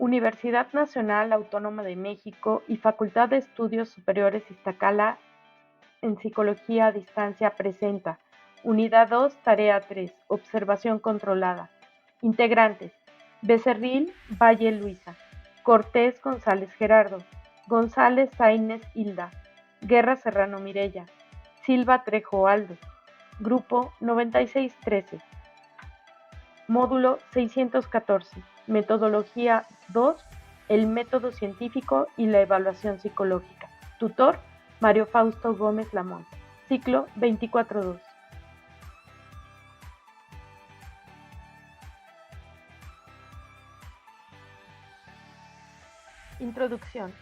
Universidad Nacional Autónoma de México y Facultad de Estudios Superiores Iztacala en Psicología a Distancia presenta Unidad 2, Tarea 3, Observación Controlada. Integrantes: Becerril Valle Luisa, Cortés González Gerardo, González Sáinez Hilda, Guerra Serrano Mireya, Silva Trejo Aldo. Grupo 9613. Módulo 614. Metodología 2. El método científico y la evaluación psicológica. Tutor: Mario Fausto Gómez Lamont. Ciclo 24-2. Introducción.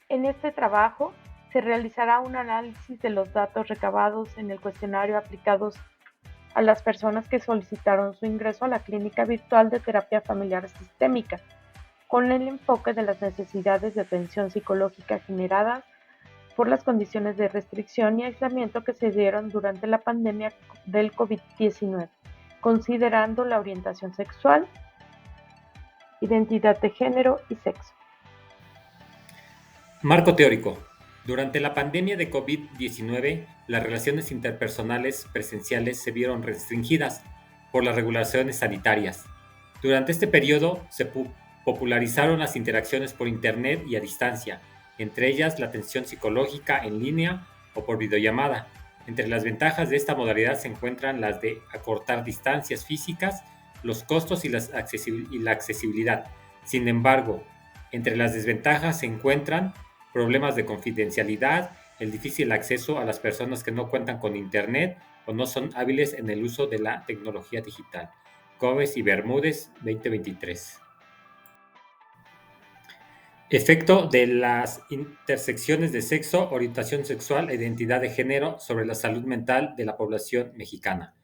En este trabajo se realizará un análisis de los datos recabados en el cuestionario aplicados a las personas que solicitaron su ingreso a la Clínica Virtual de Terapia Familiar Sistémica, con el enfoque de las necesidades de atención psicológica generadas por las condiciones de restricción y aislamiento que se dieron durante la pandemia del COVID-19, considerando la orientación sexual, identidad de género y sexo. Marco teórico. Durante la pandemia de COVID-19, las relaciones interpersonales presenciales se vieron restringidas por las regulaciones sanitarias. Durante este periodo se popularizaron las interacciones por Internet y a distancia, entre ellas la atención psicológica en línea o por videollamada. Entre las ventajas de esta modalidad se encuentran las de acortar distancias físicas, los costos y la accesibilidad. Sin embargo, entre las desventajas se encuentran problemas de confidencialidad, el difícil acceso a las personas que no cuentan con Internet o no son hábiles en el uso de la tecnología digital. Gómez y Bermúdez, 2023. Efecto de las intersecciones de sexo, orientación sexual e identidad de género sobre la salud mental de la población mexicana.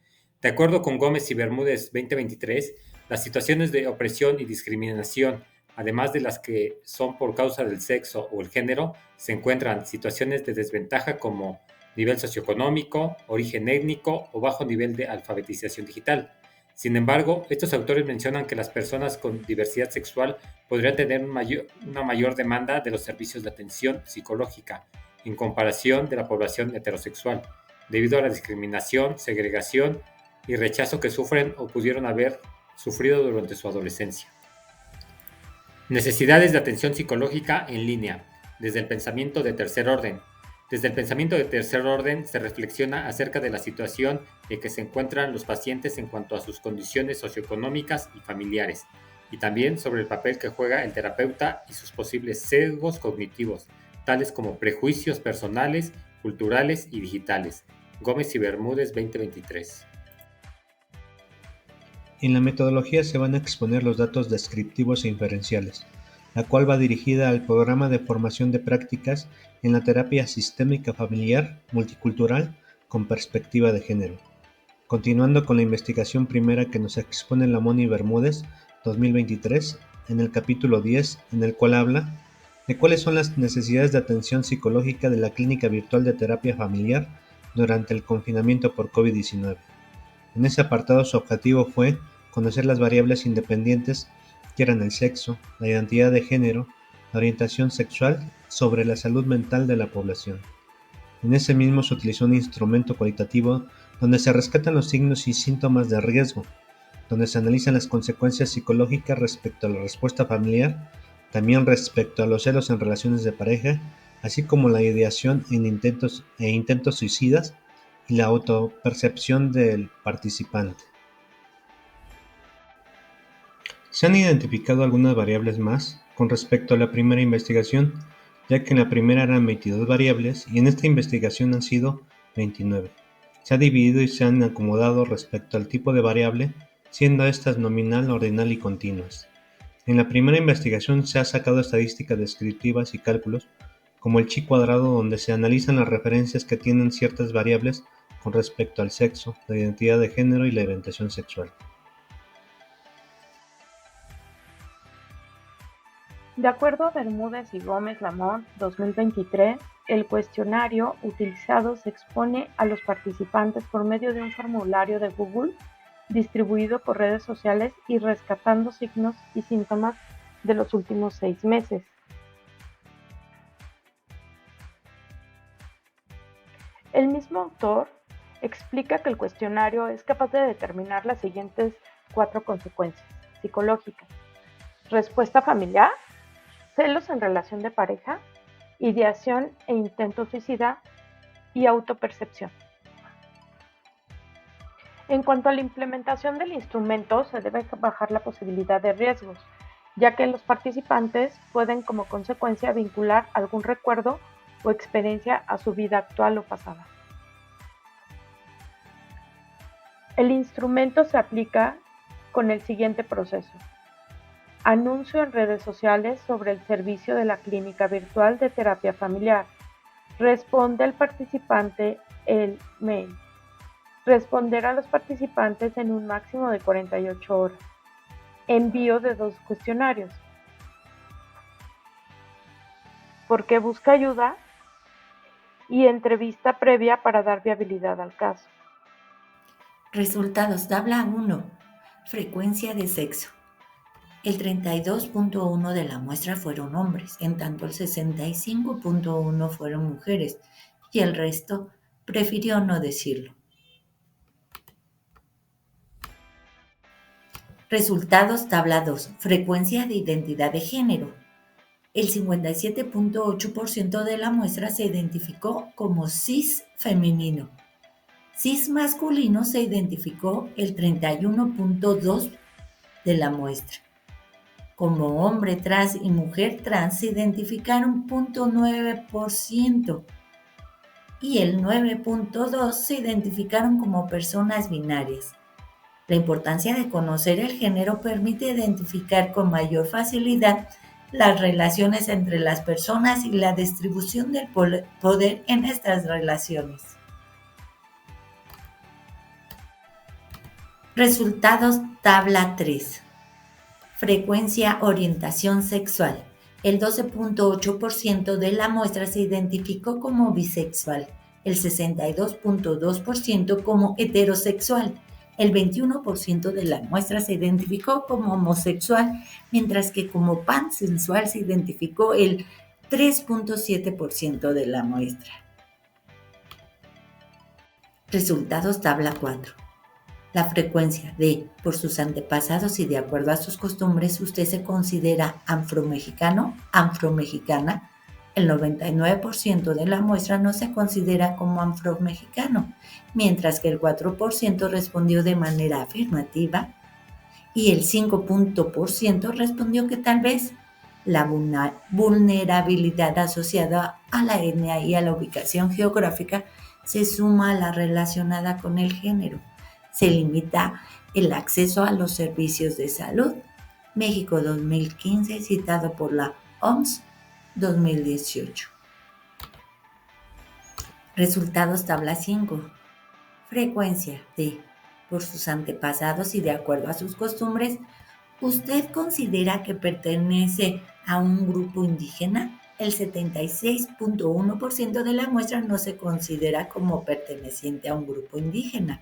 De acuerdo con Gómez y Bermúdez 2023, las situaciones de opresión y discriminación, además de las que son por causa del sexo o el género, se encuentran situaciones de desventaja como nivel socioeconómico, origen étnico o bajo nivel de alfabetización digital. Sin embargo, estos autores mencionan que las personas con diversidad sexual podrían tener una mayor demanda de los servicios de atención psicológica en comparación de la población heterosexual, debido a la discriminación, segregación y rechazo que sufren o pudieron haber sufrido durante su adolescencia. Necesidades de atención psicológica en línea, desde el pensamiento de tercer orden. Desde el pensamiento de tercer orden se reflexiona acerca de la situación en que se encuentran los pacientes en cuanto a sus condiciones socioeconómicas y familiares, y también sobre el papel que juega el terapeuta y sus posibles sesgos cognitivos, tales como prejuicios personales, culturales y digitales. Gómez y Bermúdez 2023. En la metodología se van a exponer los datos descriptivos e inferenciales, la cual va dirigida al programa de formación de prácticas en la terapia sistémica familiar multicultural con perspectiva de género. Continuando con la investigación primera que nos expone Lamont y Bermúdez 2023, en el capítulo 10, en el cual habla de cuáles son las necesidades de atención psicológica de la Clínica Virtual de Terapia Familiar durante el confinamiento por COVID-19. En ese apartado su objetivo fue conocer las variables independientes que eran el sexo, la identidad de género, la orientación sexual sobre la salud mental de la población. En ese mismo se utilizó un instrumento cualitativo donde se rescatan los signos y síntomas de riesgo, donde se analizan las consecuencias psicológicas respecto a la respuesta familiar, también respecto a los celos en relaciones de pareja, así como la ideación en intentos suicidas y la autopercepción del participante. Se han identificado algunas variables más con respecto a la primera investigación, ya que en la primera eran 22 variables y en esta investigación han sido 29. Se ha dividido y se han acomodado respecto al tipo de variable, siendo estas nominal, ordinal y continuas. En la primera investigación se ha sacado estadísticas descriptivas y cálculos, como el chi cuadrado, donde se analizan las referencias que tienen ciertas variables con respecto al sexo, la identidad de género y la orientación sexual. De acuerdo a Bermúdez y Gómez Lamont 2023, el cuestionario utilizado se expone a los participantes por medio de un formulario de Google distribuido por redes sociales y rescatando signos y síntomas de los últimos 6 meses. El mismo autor explica que el cuestionario es capaz de determinar las siguientes 4 consecuencias psicológicas: respuesta familiar, celos en relación de pareja, ideación e intento suicida y autopercepción. En cuanto a la implementación del instrumento, se debe bajar la posibilidad de riesgos, ya que los participantes pueden como consecuencia vincular algún recuerdo o experiencia a su vida actual o pasada. El instrumento se aplica con el siguiente proceso: anuncio en redes sociales sobre el servicio de la clínica virtual de terapia familiar. Responde al participante el mail. Responder a los participantes en un máximo de 48 horas. Envío de 2 cuestionarios. ¿Por qué busca ayuda? Y entrevista previa para dar viabilidad al caso. Resultados. Tabla 1. Frecuencia de sexo. El 32.1 de la muestra fueron hombres, en tanto el 65.1 fueron mujeres y el resto prefirió no decirlo. Resultados. Tabla 2. Frecuencia de identidad de género. El 57.8% de la muestra se identificó como cis femenino. Cis masculino se identificó el 31.2% de la muestra. Como hombre trans y mujer trans se identificaron 0.9% y el 9.2% se identificaron como personas binarias. La importancia de conocer el género permite identificar con mayor facilidad las relaciones entre las personas y la distribución del poder en estas relaciones. Resultados. Tabla 3. Frecuencia, orientación sexual. El 12.8% de la muestra se identificó como bisexual, el 62.2% como heterosexual, el 21% de la muestra se identificó como homosexual, mientras que como pansensual se identificó el 3.7% de la muestra. Resultados. Tabla 4. La frecuencia de por sus antepasados y de acuerdo a sus costumbres, usted se considera afromexicano, afromexicana. El 99% de la muestra no se considera como afromexicano, mientras que el 4% respondió de manera afirmativa y el 5% respondió que tal vez. La vulnerabilidad asociada a la etnia y a la ubicación geográfica se suma a la relacionada con el género. Se limita el acceso a los servicios de salud. México 2015, citado por la OMS 2018. Resultados. Tabla 5. Frecuencia de por sus antepasados y de acuerdo a sus costumbres, ¿usted considera que pertenece a un grupo indígena? El 76.1% de la muestra no se considera como perteneciente a un grupo indígena,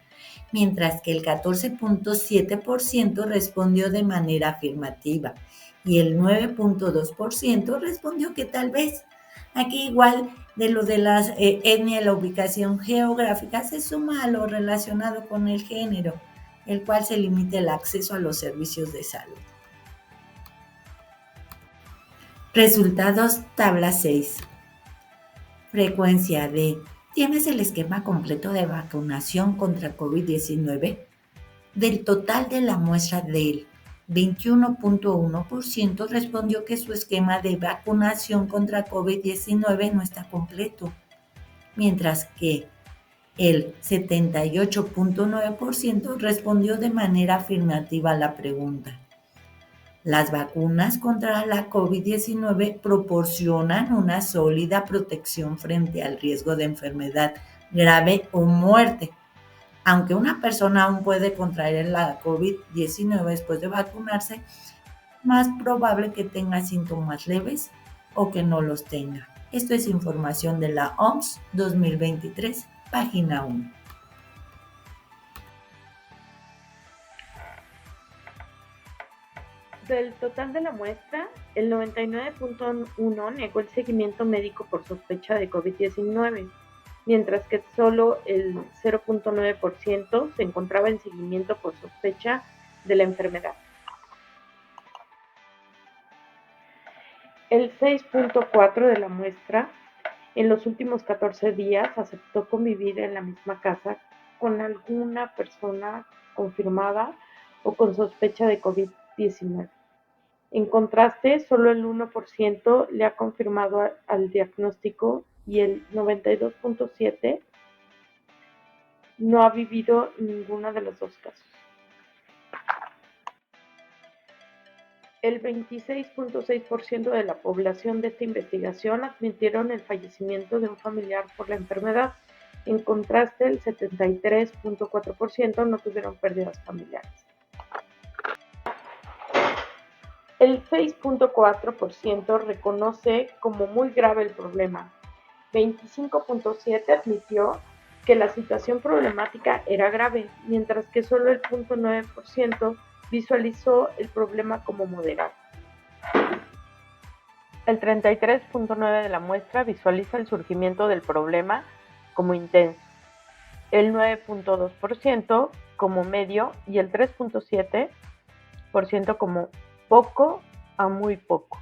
mientras que el 14.7% respondió de manera afirmativa y el 9.2% respondió que tal vez. Aquí igual de lo de las etnia y la ubicación geográfica se suma a lo relacionado con el género, el cual se limita el acceso a los servicios de salud. Resultados. Tabla 6. Frecuencia de ¿tienes el esquema completo de vacunación contra COVID-19? Del total de la muestra del 21.1% respondió que su esquema de vacunación contra COVID-19 no está completo, mientras que el 78.9% respondió de manera afirmativa a la pregunta. Las vacunas contra la COVID-19 proporcionan una sólida protección frente al riesgo de enfermedad grave o muerte. Aunque una persona aún puede contraer la COVID-19 después de vacunarse, es más probable que tenga síntomas leves o que no los tenga. Esto es información de la OMS 2023, página 1. Del total de la muestra, el 99.1 negó el seguimiento médico por sospecha de COVID-19, mientras que solo el 0.9% se encontraba en seguimiento por sospecha de la enfermedad. El 6.4 de la muestra en los últimos 14 días aceptó convivir en la misma casa con alguna persona confirmada o con sospecha de COVID-19. En contraste, solo el 1% le ha confirmado al diagnóstico y el 92.7% no ha vivido ninguno de los dos casos. El 26.6% de la población de esta investigación admitieron el fallecimiento de un familiar por la enfermedad. En contraste, el 73.4% no tuvieron pérdidas familiares. El 6.4% reconoce como muy grave el problema. 25.7% admitió que la situación problemática era grave, mientras que solo el 0.9% visualizó el problema como moderado. El 33.9% de la muestra visualiza el surgimiento del problema como intenso, el 9.2% como medio y el 3.7% como poco a muy poco.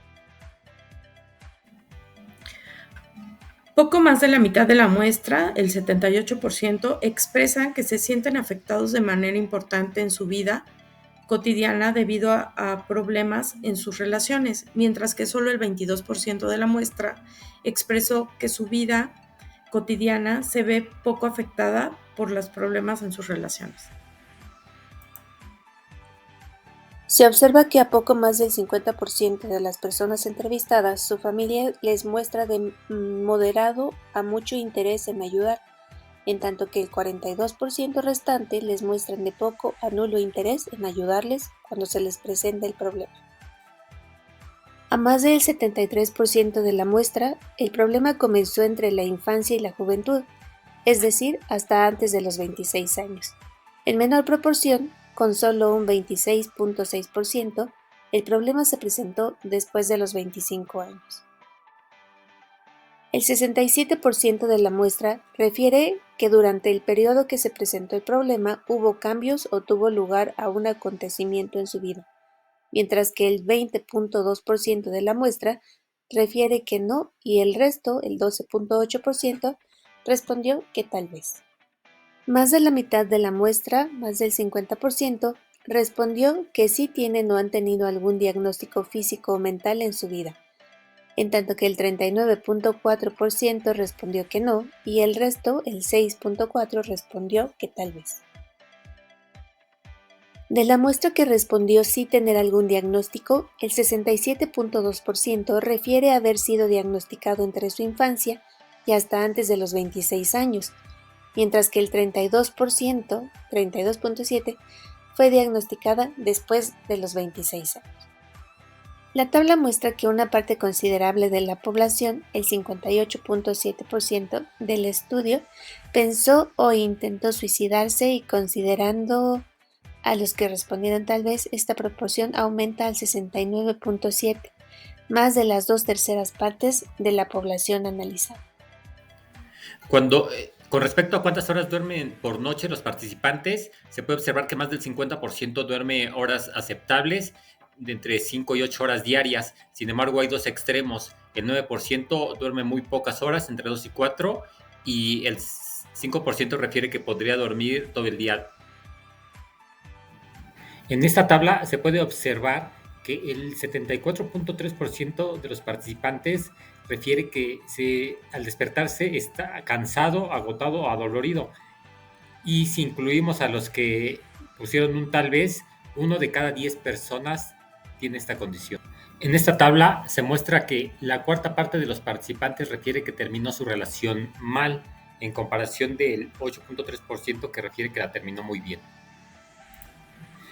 Poco más de la mitad de la muestra, el 78%, expresan que se sienten afectados de manera importante en su vida cotidiana debido a problemas en sus relaciones, mientras que solo el 22% de la muestra expresó que su vida cotidiana se ve poco afectada por los problemas en sus relaciones. Se observa que a poco más del 50% de las personas entrevistadas, su familia les muestra de moderado a mucho interés en ayudar, en tanto que el 42% restante les muestran de poco a nulo interés en ayudarles cuando se les presenta el problema. A más del 73% de la muestra, el problema comenzó entre la infancia y la juventud, es decir, hasta antes de los 26 años. En menor proporción, con solo un 26.6%, el problema se presentó después de los 25 años. El 67% de la muestra refiere que durante el periodo que se presentó el problema hubo cambios o tuvo lugar a un acontecimiento en su vida, mientras que el 20.2% de la muestra refiere que no y el resto, el 12.8%, respondió que tal vez. Más de la mitad de la muestra, más del 50%, respondió que sí tienen o han tenido algún diagnóstico físico o mental en su vida, en tanto que el 39.4% respondió que no y el resto, el 6.4%, respondió que tal vez. De la muestra que respondió sí tener algún diagnóstico, el 67.2% refiere a haber sido diagnosticado entre su infancia y hasta antes de los 26 años, mientras que el 32%, 32.7%, fue diagnosticada después de los 26 años. La tabla muestra que una parte considerable de la población, el 58.7% del estudio, pensó o intentó suicidarse y considerando a los que respondieron tal vez, esta proporción aumenta al 69.7%, más de las 2/3 partes de la población analizada. Con respecto a cuántas horas duermen por noche los participantes, se puede observar que más del 50% duerme horas aceptables, de entre 5 y 8 horas diarias. Sin embargo, hay dos extremos. El 9% duerme muy pocas horas, entre 2 y 4, y el 5% refiere que podría dormir todo el día. En esta tabla se puede observar que el 74.3% de los participantes refiere que al despertarse está cansado, agotado o adolorido. Y si incluimos a los que pusieron un tal vez, 1 de cada 10 personas tiene esta condición. En esta tabla se muestra que la cuarta parte de los participantes refiere que terminó su relación mal, en comparación del 8.3% que refiere que la terminó muy bien.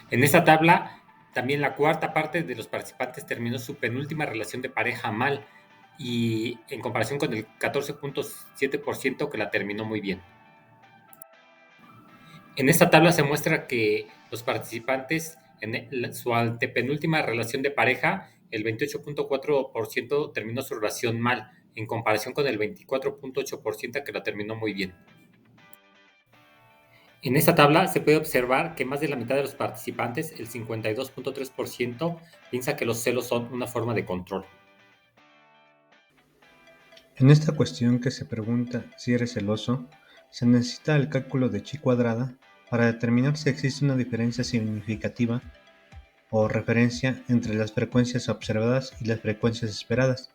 En esta tabla, también la cuarta parte de los participantes terminó su penúltima relación de pareja mal, y en comparación con el 14.7% que la terminó muy bien. En esta tabla se muestra que los participantes su antepenúltima relación de pareja, el 28.4% terminó su relación mal, en comparación con el 24.8% que la terminó muy bien. En esta tabla se puede observar que más de la mitad de los participantes, el 52.3%, piensa que los celos son una forma de control. En esta cuestión que se pregunta si eres celoso, se necesita el cálculo de chi cuadrada para determinar si existe una diferencia significativa o referencia entre las frecuencias observadas y las frecuencias esperadas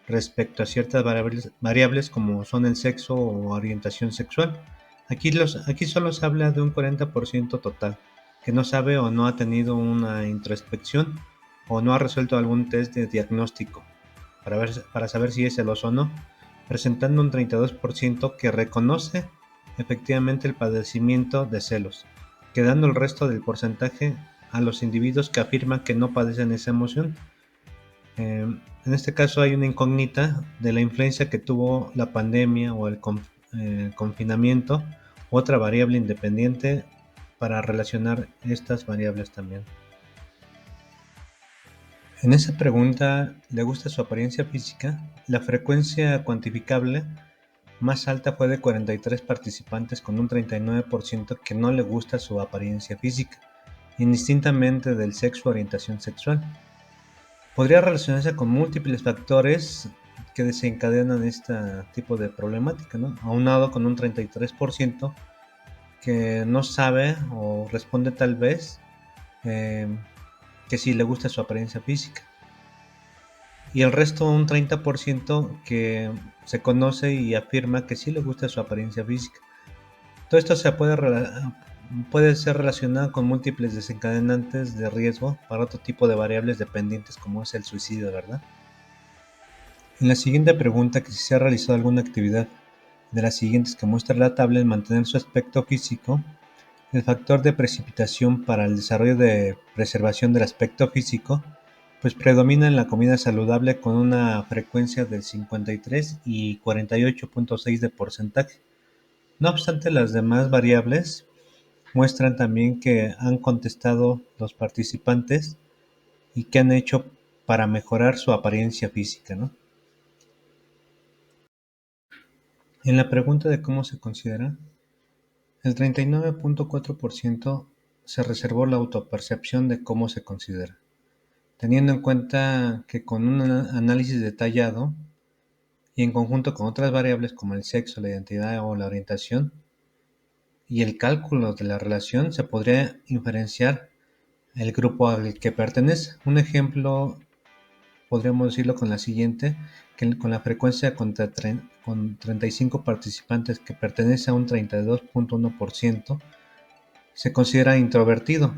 respecto a ciertas variables como son el sexo o orientación sexual. Aquí solo se habla de un 40% total, que no sabe o no ha tenido una introspección o no ha resuelto algún test de diagnóstico para saber si es celoso o no, presentando un 32% que reconoce efectivamente el padecimiento de celos, quedando el resto del porcentaje a los individuos que afirman que no padecen esa emoción. En este caso hay una incógnita de la influencia que tuvo la pandemia o el confinamiento, otra variable independiente para relacionar estas variables también. En esa pregunta, ¿le gusta su apariencia física? La frecuencia cuantificable más alta fue de 43 participantes con un 39% que no le gusta su apariencia física, indistintamente del sexo o orientación sexual. Podría relacionarse con múltiples factores que desencadenan este tipo de problemática, ¿no? Aunado con un 33% que no sabe o responde tal vez que sí le gusta su apariencia física. Y el resto, un 30% que se conoce y afirma que sí le gusta su apariencia física. Todo esto puede ser relacionado con múltiples desencadenantes de riesgo para otro tipo de variables dependientes como es el suicidio, ¿verdad? En la siguiente pregunta, que si se ha realizado alguna actividad de las siguientes que muestra la tabla en mantener su aspecto físico, el factor de precipitación para el desarrollo de preservación del aspecto físico pues predomina en la comida saludable con una frecuencia del 53 y 48.6 de porcentaje. No obstante, las demás variables muestran también que han contestado los participantes y que han hecho para mejorar su apariencia física, ¿no? En la pregunta de cómo se considera, el 39.4% se reservó la autopercepción de cómo se considera, teniendo en cuenta que con un análisis detallado y en conjunto con otras variables como el sexo, la identidad o la orientación y el cálculo de la relación, se podría inferenciar el grupo al que pertenece. Un ejemplo podríamos decirlo con la siguiente, que con la frecuencia con 35 participantes que pertenece a un 32.1%, se considera introvertido,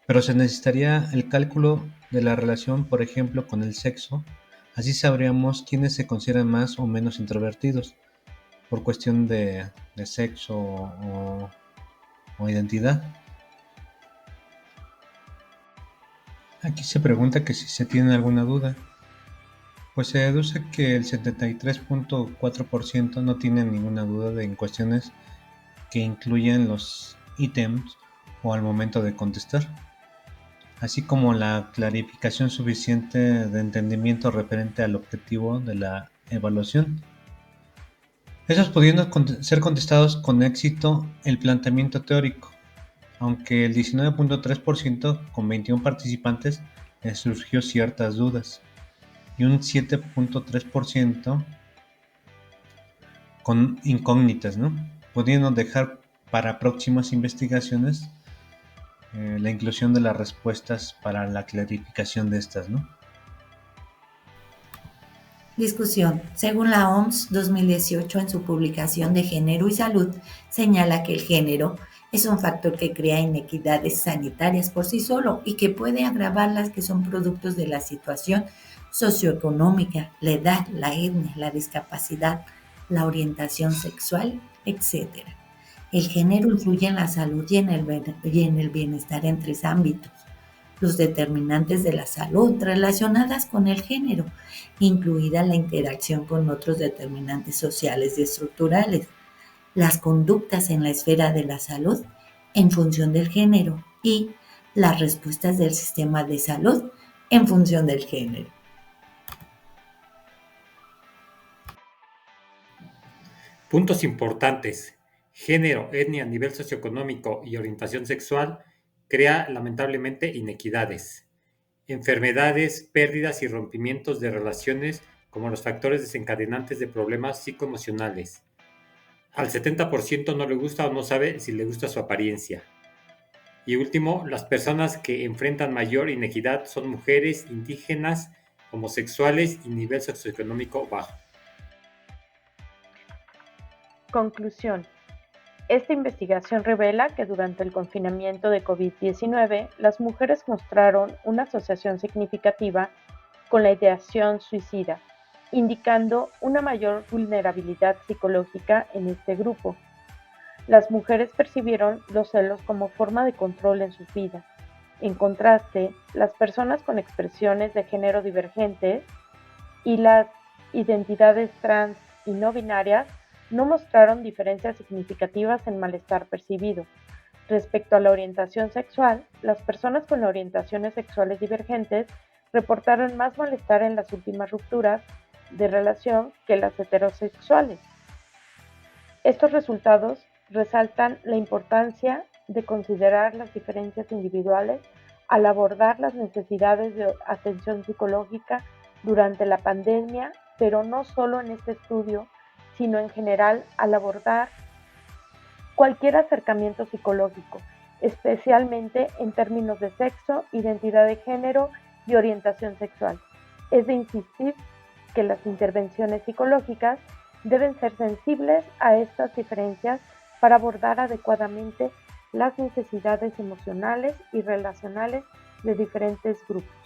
pero se necesitaría el cálculo de la relación, por ejemplo, con el sexo. Así sabríamos quiénes se consideran más o menos introvertidos por cuestión de sexo o identidad. Aquí se pregunta que si se tiene alguna duda. Pues se deduce que el 73.4% no tiene ninguna duda en cuestiones que incluyen los ítems o al momento de contestar, así como la clarificación suficiente de entendimiento referente al objetivo de la evaluación. Esos pudiendo ser contestados con éxito el planteamiento teórico, aunque el 19.3% con 21 participantes les surgió ciertas dudas y un 7.3% con incógnitas, ¿no? Pudiendo dejar para próximas investigaciones la inclusión de las respuestas para la clarificación de estas, ¿no? Discusión. Según la OMS 2018, en su publicación de Género y Salud, señala que el género es un factor que crea inequidades sanitarias por sí solo y que puede agravar las que son productos de la situación socioeconómica, la edad, la etnia, la discapacidad, la orientación sexual, etc. El género influye en la salud y en el bienestar en 3 ámbitos. Los determinantes de la salud relacionadas con el género, incluida la interacción con otros determinantes sociales y estructurales, las conductas en la esfera de la salud en función del género y las respuestas del sistema de salud en función del género. Puntos importantes. Género, etnia, nivel socioeconómico y orientación sexual crea lamentablemente inequidades. Enfermedades, pérdidas y rompimientos de relaciones como los factores desencadenantes de problemas psicoemocionales. Al 70% no le gusta o no sabe si le gusta su apariencia. Y último, las personas que enfrentan mayor inequidad son mujeres, indígenas, homosexuales y nivel socioeconómico bajo. Conclusión. Esta investigación revela que durante el confinamiento de COVID-19, las mujeres mostraron una asociación significativa con la ideación suicida, indicando una mayor vulnerabilidad psicológica en este grupo. Las mujeres percibieron los celos como forma de control en sus vidas. En contraste, las personas con expresiones de género divergentes y las identidades trans y no binarias no mostraron diferencias significativas en malestar percibido. Respecto a la orientación sexual, las personas con orientaciones sexuales divergentes reportaron más malestar en las últimas rupturas de relación que las heterosexuales. Estos resultados resaltan la importancia de considerar las diferencias individuales al abordar las necesidades de atención psicológica durante la pandemia, pero no solo en este estudio, sino en general al abordar cualquier acercamiento psicológico, especialmente en términos de sexo, identidad de género y orientación sexual. Es de insistir que las intervenciones psicológicas deben ser sensibles a estas diferencias para abordar adecuadamente las necesidades emocionales y relacionales de diferentes grupos.